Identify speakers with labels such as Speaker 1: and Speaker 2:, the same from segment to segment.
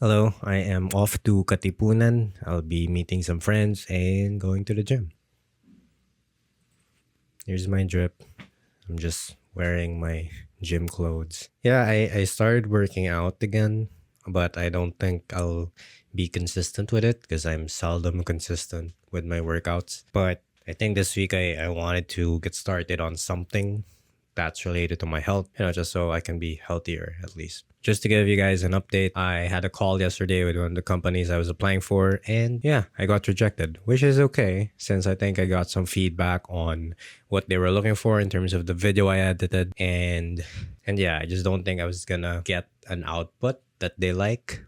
Speaker 1: Hello, I am off to Katipunan. I'll be meeting some friends and going to the gym. Here's my drip. I'm just wearing my gym clothes. Yeah, I started working out again, but I don't think I'll be consistent with it because I'm seldom consistent with my workouts. But I think this week I wanted to get started on something that's related to my health, just so I can be healthier at least. Just to give you guys an update, I had a call yesterday with one of the companies I was applying for, and yeah, I got rejected, which is okay since I think I got some feedback on what they were looking for in terms of the video I edited, and yeah, I just don't think I was gonna get an output that they like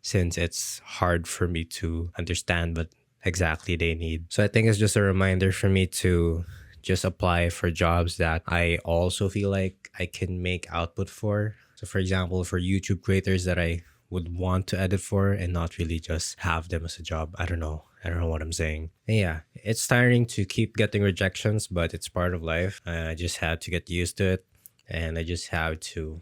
Speaker 1: since it's hard for me to understand what exactly they need. So I think it's just a reminder for me to just apply for jobs that I also feel like I can make output for. So, for example, for YouTube creators that I would want to edit for and not really just have them as a job. I don't know. I don't know what I'm saying. And yeah, it's tiring to keep getting rejections, but it's part of life. I just have to get used to it, and I just have to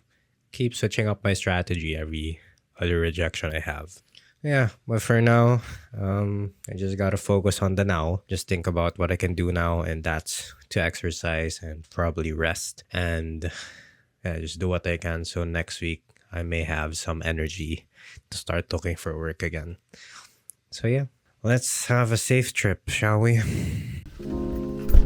Speaker 1: keep switching up my strategy every other rejection I have. Yeah, but for now, I just gotta focus on the now. Just think about what I can do now, and that's to exercise and probably rest, and yeah, just do what I can. So next week, I may have some energy to start looking for work again. So yeah, let's have a safe trip, shall we? Let's go.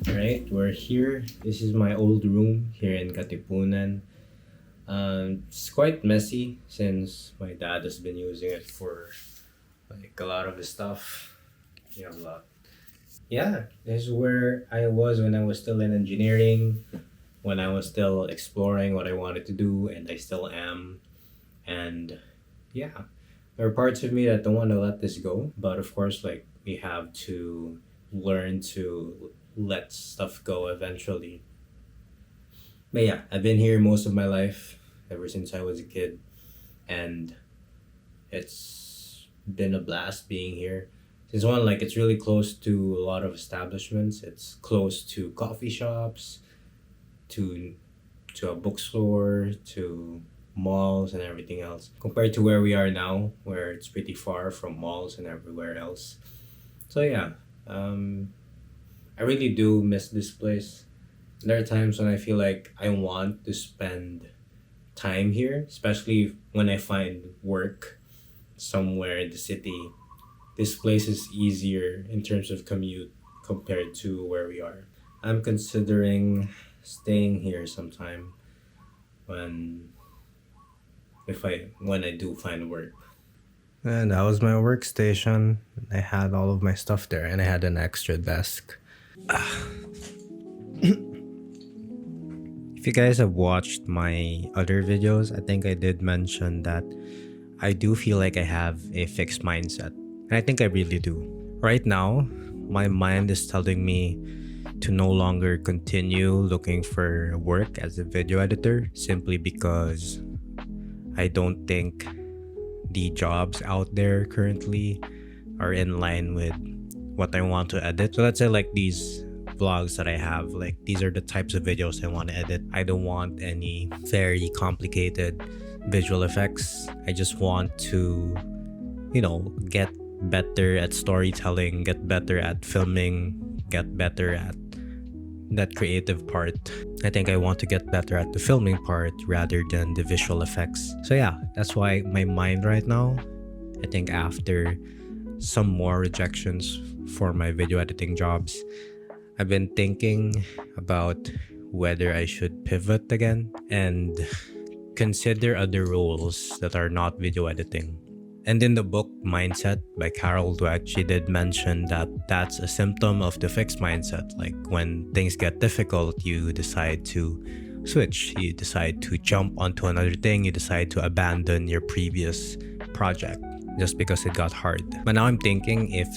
Speaker 1: All right, we're here. This is my old room here in Katipunan. It's quite messy since my dad has been using it for like a lot of his stuff. A lot. Yeah, this is where I was when I was still in engineering, when I was still exploring what I wanted to do, and I still am. And yeah, there are parts of me that don't want to let this go, but of course, like we have to learn to let stuff go eventually. But yeah, I've been here most of my life, ever since I was a kid, and it's been a blast being here. Since one, like it's really close to a lot of establishments. It's close to coffee shops, to a bookstore, to malls and everything else. Compared to where we are now, where it's pretty far from malls and everywhere else. So yeah, I really do miss this place. There are times when I feel like I want to spend time here, especially when I find work somewhere in the city. This place is easier in terms of commute compared to where we are. I'm considering staying here sometime when when I do find work. And that was my workstation. I had all of my stuff there, and I had an extra desk. If you guys have watched my other videos, I think I did mention that I do feel like I have a fixed mindset. And I think I really do. Right now, my mind is telling me to no longer continue looking for work as a video editor simply because I don't think the jobs out there currently are in line with what I want to edit. So let's say like these vlogs that I have, like these are the types of videos I want to edit. I don't want any very complicated visual effects. I just want to, get better at storytelling, get better at filming, get better at that creative part. I think I want to get better at the filming part rather than the visual effects. So yeah, that's why my mind right now, I think after some more rejections for my video editing jobs, I've been thinking about whether I should pivot again and consider other roles that are not video editing. And in the book Mindset by Carol Dweck, she did mention that that's a symptom of the fixed mindset. Like when things get difficult, you decide to switch, you decide to jump onto another thing, you decide to abandon your previous project just because it got hard. But now I'm thinking if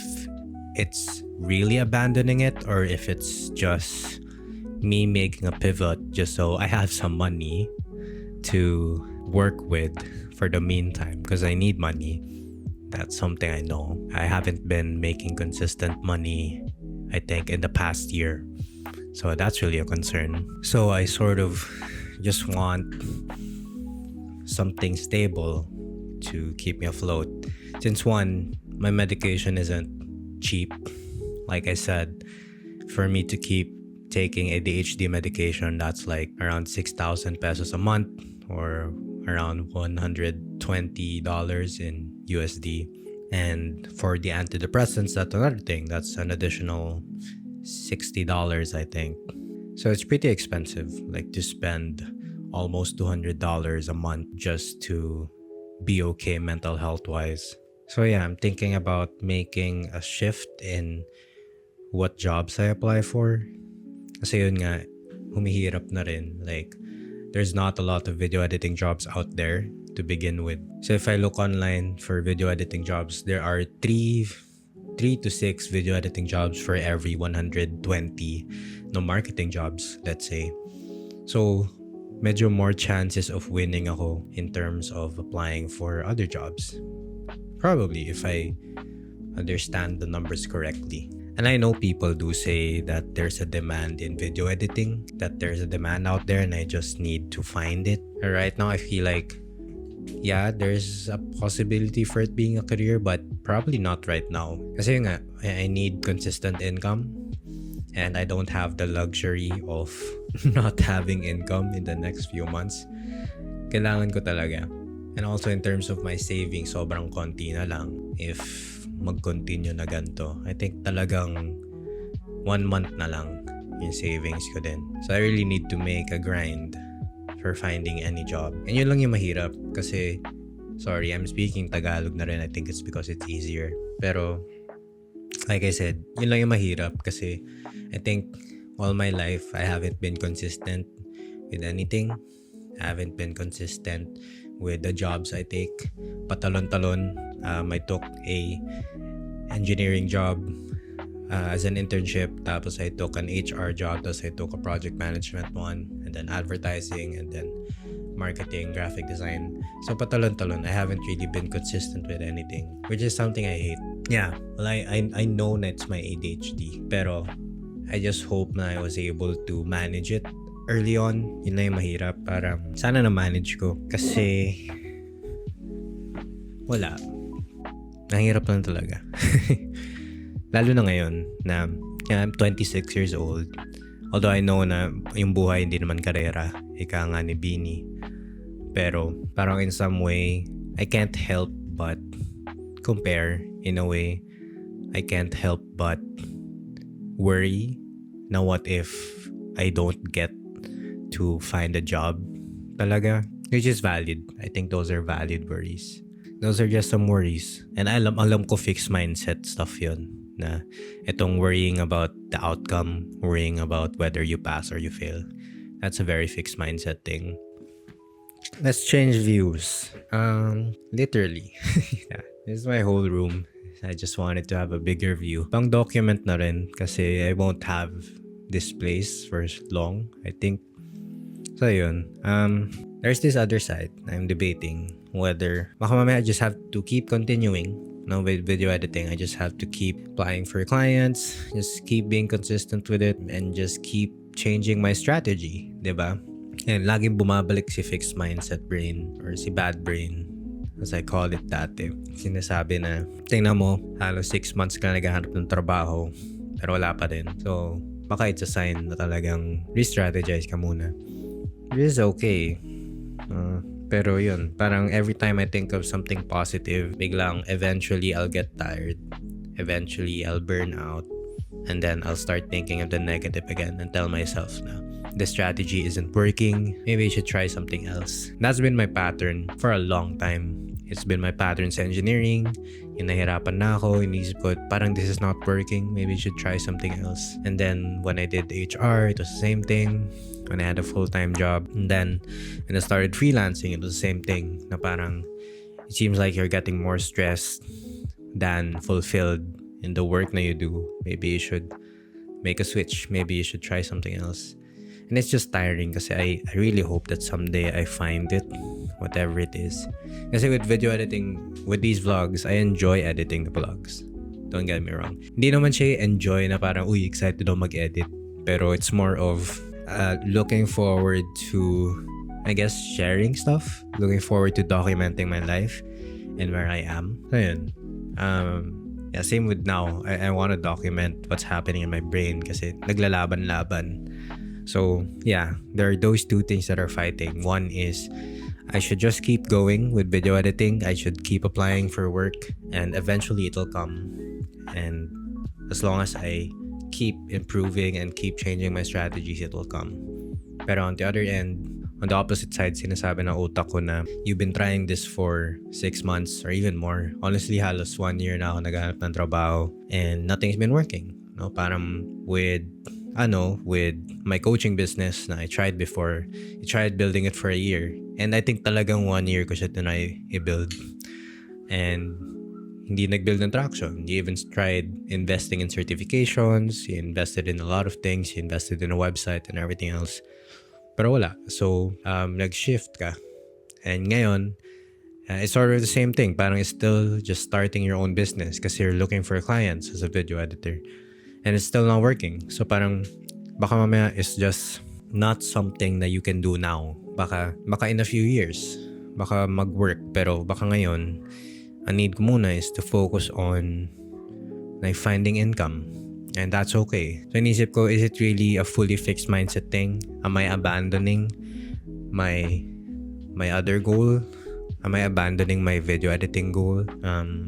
Speaker 1: it's really abandoning it or if it's just me making a pivot just so I have some money to work with for the meantime because I need money. That's something I know. I haven't been making consistent money, I think, in the past year. So that's really a concern. So I sort of just want something stable to keep me afloat. Since one, my medication isn't cheap. Like I said, for me to keep taking ADHD medication, that's like around 6,000 pesos a month or around $120 in USD. And for the antidepressants, that's another thing. That's an additional $60, I think. So it's pretty expensive, like to spend almost $200 a month just to be okay mental health wise. So yeah, I'm thinking about making a shift in what jobs I apply for. Kasi yun nga, humihirap na rin. Like, there's not a lot of video editing jobs out there to begin with. So if I look online for video editing jobs, there are three to six video editing jobs for every 120 no marketing jobs, let's say. So medyo more chances of winning ako in terms of applying for other jobs. Probably if I understand the numbers correctly. And I know people do say that there's a demand in video editing, that there's a demand out there and I just need to find it. Right now I feel like, yeah, there's a possibility for it being a career, but probably not right now. Kasi nga, I need consistent income and I don't have the luxury of not having income in the next few months. Kailangan ko talaga. And also in terms of my savings, sobrang konti na lang if mag-continue na ganito. I think talagang 1 month na lang yung savings ko din. So I really need to make a grind for finding any job. And yun lang yung mahirap kasi, sorry, I'm speaking Tagalog na rin. I think it's because it's easier. Pero, like I said, yun lang yung mahirap kasi I think all my life I haven't been consistent with anything. I haven't been consistent with the jobs I take. Patalon-talon. I took a engineering job as an internship. Tapos I took an HR job. Tapos I took a project management one. And then advertising. And then marketing, graphic design. So patalon-talon. I haven't really been consistent with anything. Which is something I hate. Yeah. Well, I know that it's my ADHD. Pero I just hope na I was able to manage it early on. Yun na yung mahirap. Para sana na-manage ko. Kasi wala. Nahirap lang talaga. Lalo na ngayon na I'm 26 years old. Although I know na yung buhay hindi naman karera. Ika nga ni Bini. Pero parang in some way, I can't help but compare in a way. I can't help but worry na what if I don't get to find a job talaga, which is valid. I think those are valid worries. Those are just some worries. And alam ko fixed mindset stuff yun. Na itong worrying about the outcome, worrying about whether you pass or you fail. That's a very fixed mindset thing. Let's change views. Literally. Yeah, this is my whole room. I just wanted to have a bigger view. Pang document na rin kasi I won't have this place for long, I think. So yun, there's this other side. I'm debating whether baka mamaya I just have to keep continuing with video editing. I just have to keep applying for clients, just keep being consistent with it, and just keep changing my strategy, diba? And laging bumabalik si fixed mindset brain or si bad brain, as I call it dati. Sinasabi na, tingnan mo, halos 6 months ka naghahanap ng trabaho, pero wala pa din. So, baka it's a sign na talagang re-strategize ka muna. Which is okay. Pero yun, parang every time I think of something positive, biglang eventually I'll get tired. Eventually I'll burn out. And then I'll start thinking of the negative again and tell myself na the strategy isn't working. Maybe I should try something else. That's been my pattern for a long time. It's been my patterns engineering. Yung nahirapan na ako, inisip ko, parang this is not working. Maybe I should try something else. And then when I did HR, it was the same thing. When I had a full-time job. And then when I started freelancing, it was the same thing. Na parang, it seems like you're getting more stressed than fulfilled in the work na you do. Maybe you should make a switch. Maybe you should try something else. And it's just tiring kasi I really hope that someday I find it, whatever it is. Kasi with video editing, with these vlogs, I enjoy editing the vlogs. Don't get me wrong. Hindi naman siya enjoy na parang, uy, excited ako mag-edit. Pero it's more of looking forward to, I guess, sharing stuff. Looking forward to documenting my life and where I am. So yun. Yeah, same with now. I want to document what's happening in my brain kasi naglalaban-laban. So yeah, there are those two things that are fighting. One is I should just keep going with video editing. I should keep applying for work and eventually it'll come. And as long as I keep improving and keep changing my strategies, it will come. Pero on the other end, on the opposite side, sinasabi ng utak ko na you've been trying this for 6 months or even more. Honestly, halos 1 year na ako naghahanap ng trabaho and nothing's been working. No, parang with my coaching business na I tried before, I tried building it for a year. And I think talagang 1 year ko siya tinry i-build. And hindi nag-build ng traction. He even tried investing in certifications. He invested in a lot of things. He invested in a website and everything else. Pero wala. So, nag-shift ka. And ngayon, it's sort of the same thing. Parang it's still just starting your own business kasi you're looking for clients as a video editor. And it's still not working. So parang baka mamaya it's just not something that you can do now. Baka in a few years, baka mag-work. Pero baka ngayon, ang need ko muna is to focus on like finding income. And that's okay. So inisip ko, is it really a fully fixed mindset thing? Am I abandoning my other goal? Am I abandoning my video editing goal?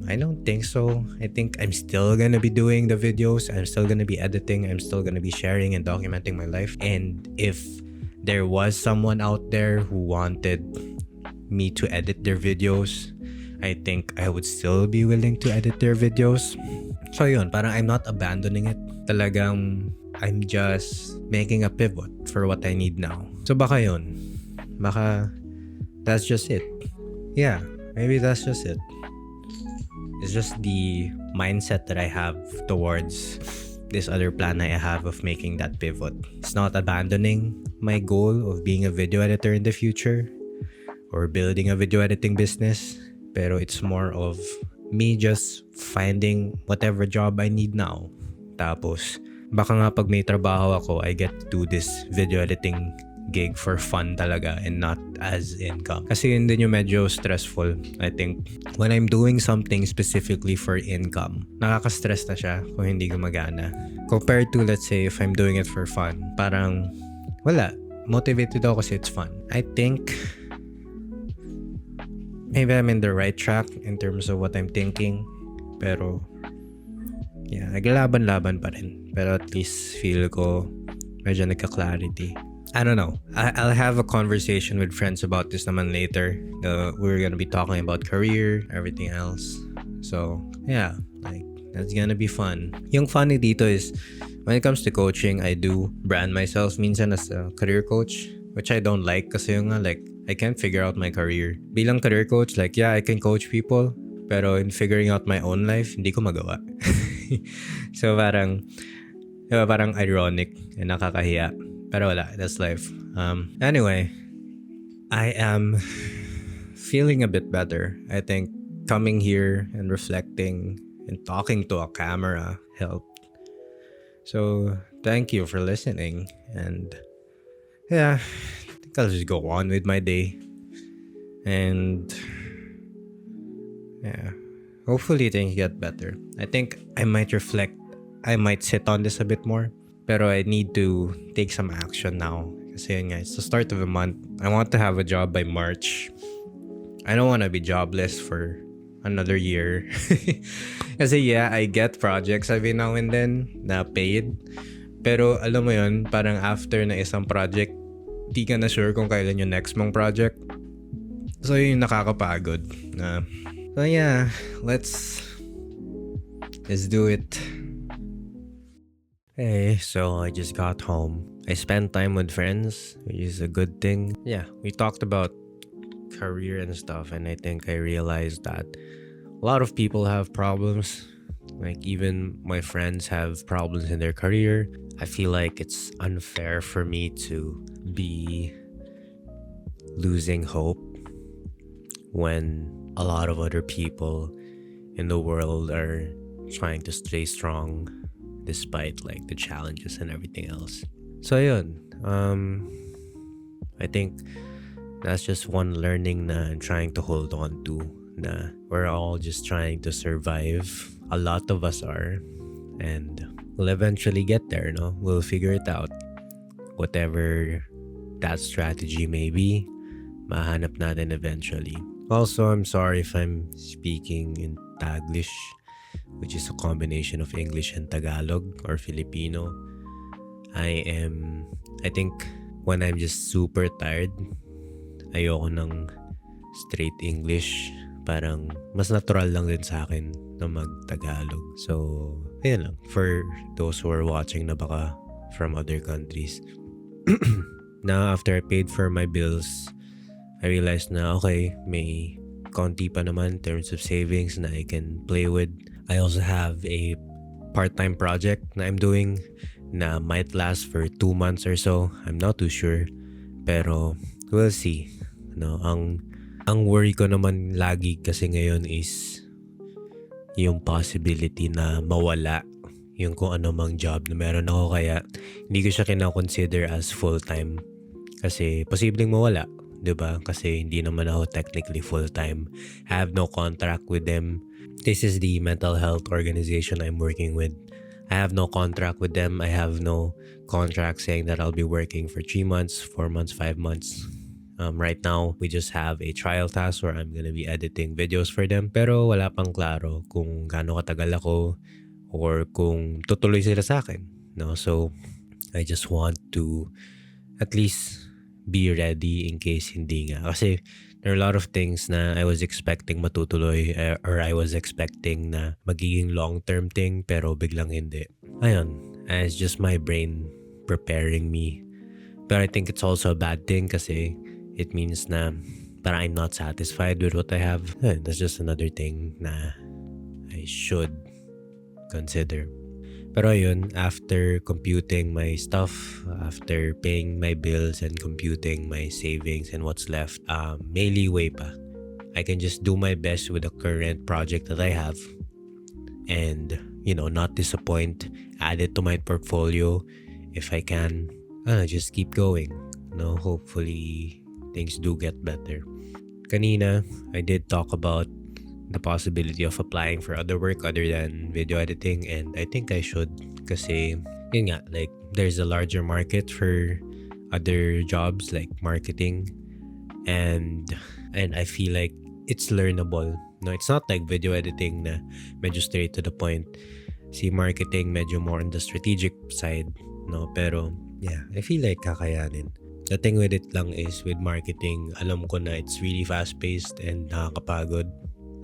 Speaker 1: I don't think so. I think I'm still gonna be doing the videos. I'm still gonna be editing. I'm still gonna be sharing and documenting my life. And if there was someone out there who wanted me to edit their videos, I think I would still be willing to edit their videos. So yun, parang I'm not abandoning it. Talagang I'm just making a pivot for what I need now. So baka yun. Baka that's just it. Yeah, maybe that's just it. It's just the mindset that I have towards this other plan I have of making that pivot. It's not abandoning my goal of being a video editor in the future or building a video editing business, pero it's more of me just finding whatever job I need now. Tapos, baka nga pag may trabaho ako, I get to do this video editing gig for fun talaga and not as income. Kasi yun din yung medyo stressful. I think when I'm doing something specifically for income, nakaka-stress na siya kung hindi gumagana. Compared to, let's say, if I'm doing it for fun, parang wala. Motivated ako kasi it's fun. I think maybe I'm in the right track in terms of what I'm thinking. Pero yeah, naglalaban-laban pa rin. Pero at least feel ko medyo nagka-clarity. I don't know. I'll have a conversation with friends about this naman later. We're gonna be talking about career, everything else. So, yeah, like, that's gonna be fun. Yung funny dito is, when it comes to coaching, I do brand myself minsan as a career coach, which I don't like kasi yung like, I can't figure out my career. Bilang career coach, like, yeah, I can coach people, pero in figuring out my own life, hindi ko magawa. So, parang ironic and nakakahiya. Pero wala, that's life. Anyway, I am feeling a bit better. I think coming here and reflecting and talking to a camera helped. So, thank you for listening. And yeah, I think I'll just go on with my day. And yeah, hopefully things get better. I think I might sit on this a bit more. Pero I need to take some action now. Kasi yun nga, it's the start of the month. I want to have a job by March. I don't want to be jobless for another year. Kasi yeah, I get projects every now and then na paid. Pero alam mo yun, parang after na isang project, di ka na sure kung kailan yung next mong project. So yung nakakapagod na. So yeah, let's do it. Hey, so I just got home. I spent time with friends, which is a good thing. Yeah, we talked about career and stuff, and I think I realized that a lot of people have problems. Like, even my friends have problems in their career. I feel like it's unfair for me to be losing hope when a lot of other people in the world are trying to stay strong despite like the challenges and everything else. So yun, I think that's just one learning na I'm trying to hold on to, na we're all just trying to survive. A lot of us are, and we'll eventually get there, no? We'll figure it out. Whatever that strategy may be, mahanap natin eventually. Also, I'm sorry if I'm speaking in taglish, which is a combination of English and Tagalog or Filipino. I think when I'm just super tired, ayoko ng straight English. Parang mas natural lang din sa akin na mag-Tagalog. So, ayun lang. For those who are watching na baka from other countries. Now, after I paid for my bills, I realized na okay, may konti pa naman in terms of savings na I can play with. I also have a part-time project na I'm doing na might last for 2 months or so. I'm not too sure. Pero we'll see. No, ang worry ko naman lagi kasi ngayon is yung possibility na mawala yung kung ano mang job na meron ako, kaya hindi ko siya kina-consider as full-time. Kasi posibleng mawala, 'di ba? Kasi hindi naman ako technically full-time. I have no contract with them. This is the mental health organization I'm working with. I have no contract with them. I have no contract saying that I'll be working for 3 months, 4 months, 5 months. Right now, we just have a trial task where I'm gonna be editing videos for them. Pero wala pang klaro kung gaano katagal ako or kung tutuloy sila sa akin. No? So, I just want to at least be ready in case hindi nga. Kasi there are a lot of things na I was expecting matutuloy or I was expecting na magiging long-term thing pero biglang hindi. Ayun, it's just my brain preparing me. But I think it's also a bad thing kasi it means na parang I'm not satisfied with what I have. That's just another thing na I should consider. Pero yun, after computing my stuff, after paying my bills and computing my savings and what's left, may leeway pa. I can just do my best with the current project that I have and, not disappoint, add it to my portfolio if I can. Just keep going. Hopefully things do get better. Kanina, I did talk about the possibility of applying for other work other than video editing, and I think I should kasi yun nga, like there's a larger market for other jobs like marketing, and I feel like it's learnable. No, it's not like video editing na medyo straight to the point. Si marketing medyo more on the strategic side, no? Pero yeah, I feel like kakayanin. The thing with it lang is with marketing, alam ko na it's really fast-paced and nakakapagod.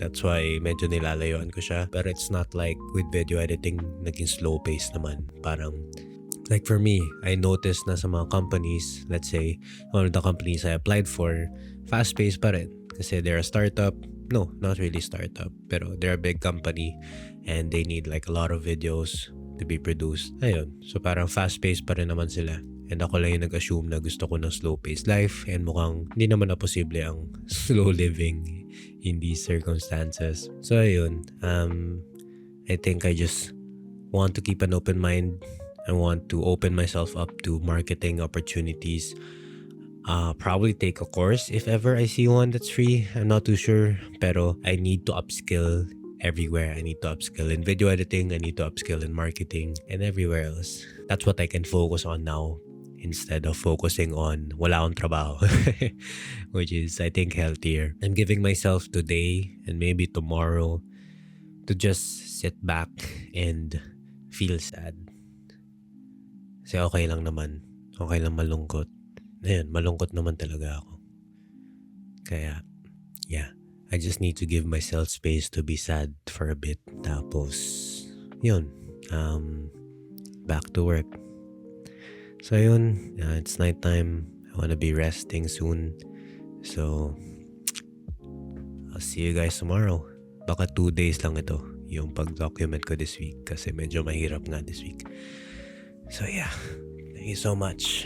Speaker 1: That's why medyo nilalayuan ko siya. Pero it's not like with video editing, naging slow-paced naman. Parang, like for me, I noticed na sa mga companies, let's say, one of the companies I applied for, fast-paced pa rin. Kasi they're a startup. No, not really startup. Pero they're a big company and they need like a lot of videos to be produced. Ayun. So parang fast-paced pa rin naman sila. And ako lang yung nag-assume na gusto ko ng slow-paced life and mukhang hindi naman na posible ang slow living in these circumstances. So ayun, I think I just want to keep an open mind. I want to open myself up to marketing opportunities. Probably take a course if ever I see one that's free. I'm not too sure, pero I need to upskill everywhere. I need to upskill in video editing, I need to upskill in marketing, and everywhere else. That's what I can focus on now instead of focusing on wala akong trabaho, which is, I think, healthier. I'm giving myself today and maybe tomorrow to just sit back and feel sad. Kasi okay lang naman. Okay lang malungkot. Ayun, malungkot naman talaga ako. Kaya, Yeah, I just need to give myself space to be sad for a bit. Tapos, yun, um, back to work. So yun, it's nighttime. I want to be resting soon. So, I'll see you guys tomorrow. Baka 2 days lang ito, yung pag-document ko this week kasi medyo mahirap nga this week. So yeah, thank you so much.